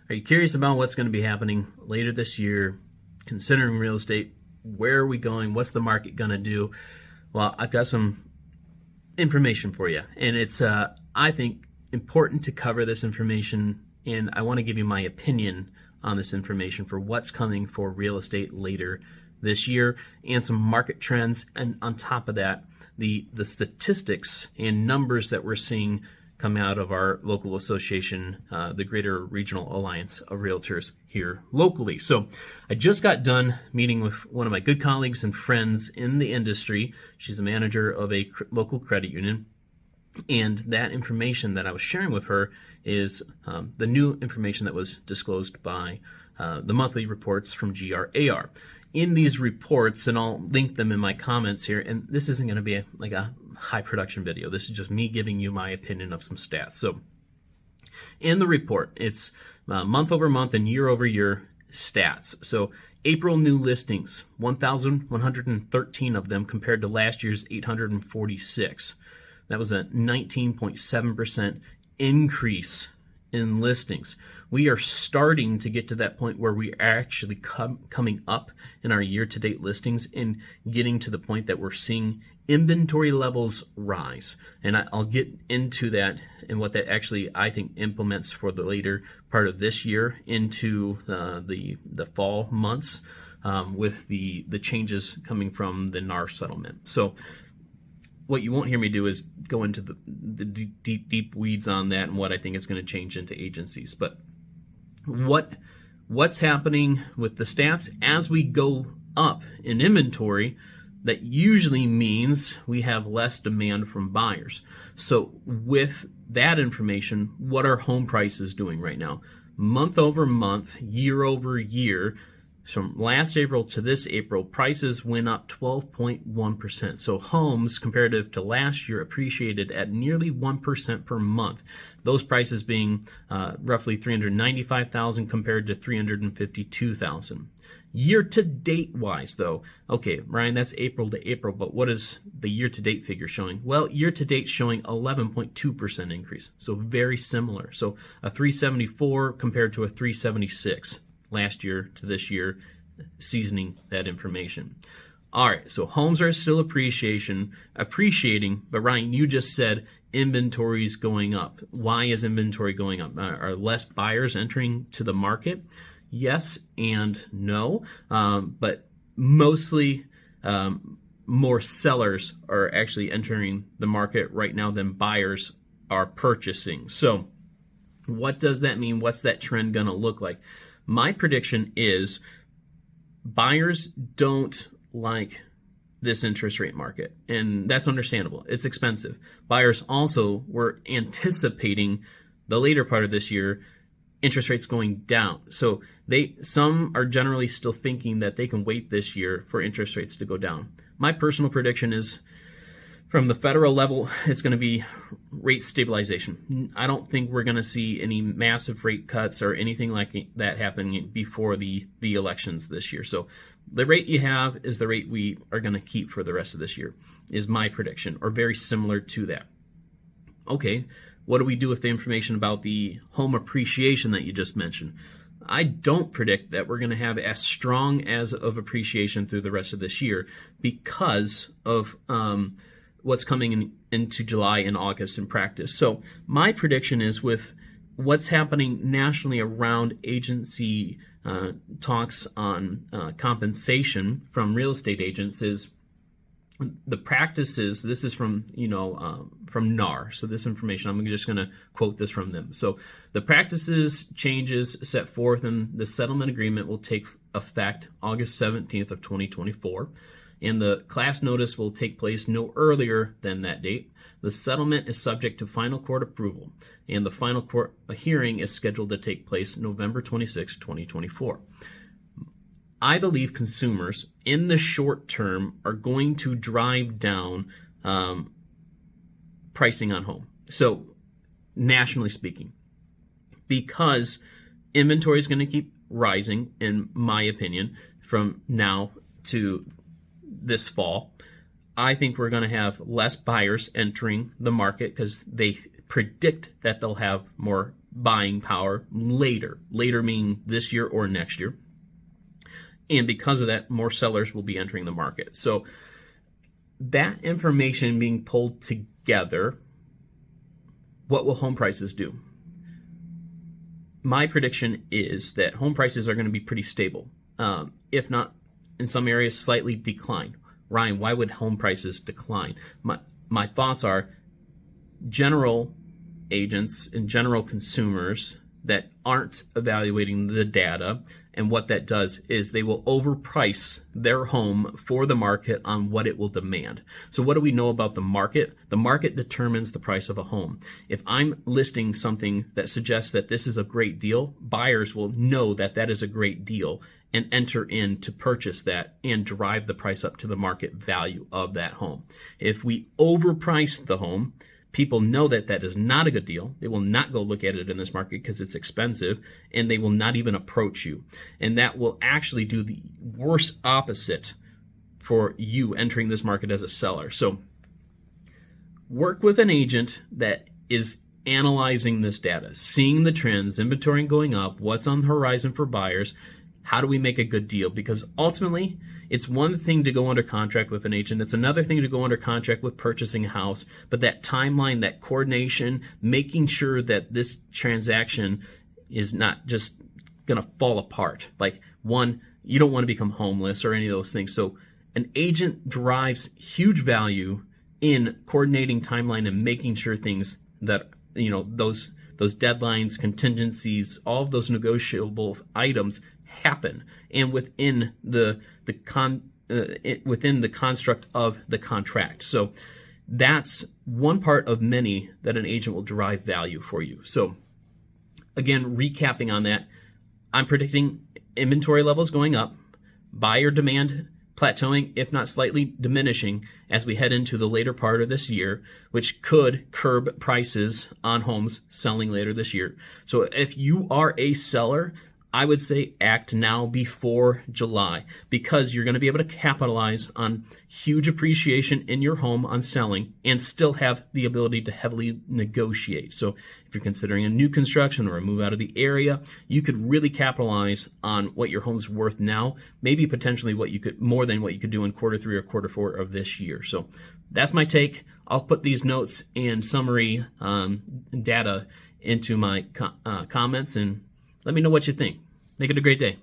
Are you curious about what's going to be happening later this year, considering real estate? Where are we going? What's the market going to do? Well, I've got some information for you, and it's, I think, important to cover this information, and I want to give you my opinion on this information for what's coming for real estate later this year and some market trends, and on top of that, the statistics and numbers that we're seeing come out of our local association, the Greater Regional Alliance of Realtors here locally. So I just got done meeting with one of my good colleagues and friends in the industry. She's a manager of a local credit union. And that information that I was sharing with her is the new information that was disclosed by the monthly reports from GRAR. In these reports, and I'll link them in my comments here, and this isn't going to be a high production video. This is just me giving you my opinion of some stats. So in the report, it's month over month and year over year stats. So April new listings, 1,113 of them compared to last year's 846. That was a 19.7% increase in listings. We are starting to get to that point where we are actually coming up in our year-to-date listings and getting to the point that we're seeing inventory levels rise. And I'll get into that and what that actually, I think, implements for the later part of this year into the fall months with the changes coming from the GRAR settlement. So what you won't hear me do is go into the deep weeds on that and what I think is going to change into agencies. But what's happening with the stats as we go up in inventory, that usually means we have less demand from buyers. So with that information, what are home prices doing right now? Month over month, year over year, from last April to this April, prices went up 12.1%. So homes, comparative to last year, appreciated at nearly 1% per month. Those prices being roughly $395,000 compared to $352,000. Year-to-date wise, though, okay, Ryan, that's April to April, but what is the year-to-date figure showing? Well, year-to-date showing 11.2% increase, so very similar. So a 374 compared to a 376. Last year to this year, seasoning that information. All right, so homes are still appreciating, but Ryan, you just said inventory's going up. Why is inventory going up? Are less buyers entering to the market? Yes and no, but mostly more sellers are actually entering the market right now than buyers are purchasing. So what does that mean? What's that trend going to look like? My prediction is buyers don't like this interest rate market, and that's understandable. It's expensive. Buyers also were anticipating the later part of this year interest rates going down. So some are generally still thinking that they can wait this year for interest rates to go down. My personal prediction is from the federal level, it's going to be rate stabilization. I don't think we're going to see any massive rate cuts or anything like that happening before the elections this year. So the rate you have is the rate we are going to keep for the rest of this year, is my prediction, or very similar to that. Okay, what do we do with the information about the home appreciation that you just mentioned? I don't predict that we're going to have as strong as of appreciation through the rest of this year because of what's coming into July and August in practice. So my prediction is with what's happening nationally around agency talks on compensation from real estate agents is the practices. This is from NAR. So this information, I'm just going to quote this from them. So the practices changes set forth in the settlement agreement will take effect August 17th of 2024. And the class notice will take place no earlier than that date. The settlement is subject to final court approval, and the final court hearing is scheduled to take place November 26, 2024. I believe consumers in the short term are going to drive down pricing on home. So nationally speaking, because inventory is going to keep rising, in my opinion, from now to this fall, I think we're going to have less buyers entering the market because they predict that they'll have more buying power later meaning this year or next year. And because of that, more sellers will be entering the market. So that information being pulled together, what will home prices do? My prediction is that home prices are going to be pretty stable, if not in some areas slightly decline. Ryan, why would home prices decline? My thoughts are general agents and general consumers that aren't evaluating the data, and what that does is they will overprice their home for the market on what it will demand. So what do we know about the market? The market determines the price of a home. If I'm listing something that suggests that this is a great deal, buyers will know that that is a great deal and enter in to purchase that and drive the price up to the market value of that home. If we overprice the home, people know that that is not a good deal. They will not go look at it in this market because it's expensive, and they will not even approach you. And that will actually do the worst opposite for you entering this market as a seller. So work with an agent that is analyzing this data, seeing the trends, inventory going up, what's on the horizon for buyers. How do we make a good deal? Because ultimately, it's one thing to go under contract with an agent. It's another thing to go under contract with purchasing a house. But that timeline, that coordination, making sure that this transaction is not just going to fall apart. Like, one, you don't want to become homeless or any of those things. So an agent drives huge value in coordinating timeline and making sure things that, those deadlines, contingencies, all of those negotiable items happen, and within the construct of the contract. So that's one part of many that an agent will drive value for you. So again, recapping on that, I'm predicting inventory levels going up, buyer demand plateauing, if not slightly diminishing, as we head into the later part of this year, which could curb prices on homes selling later this year. So if you are a seller, I would say act now before July, because you're going to be able to capitalize on huge appreciation in your home on selling and still have the ability to heavily negotiate. So if you're considering a new construction or a move out of the area, you could really capitalize on what your home's worth now, maybe potentially more than what you could do in quarter 3 or quarter 4 of this year. So that's my take. I'll put these notes and summary data into my comments, and let me know what you think. Make it a great day.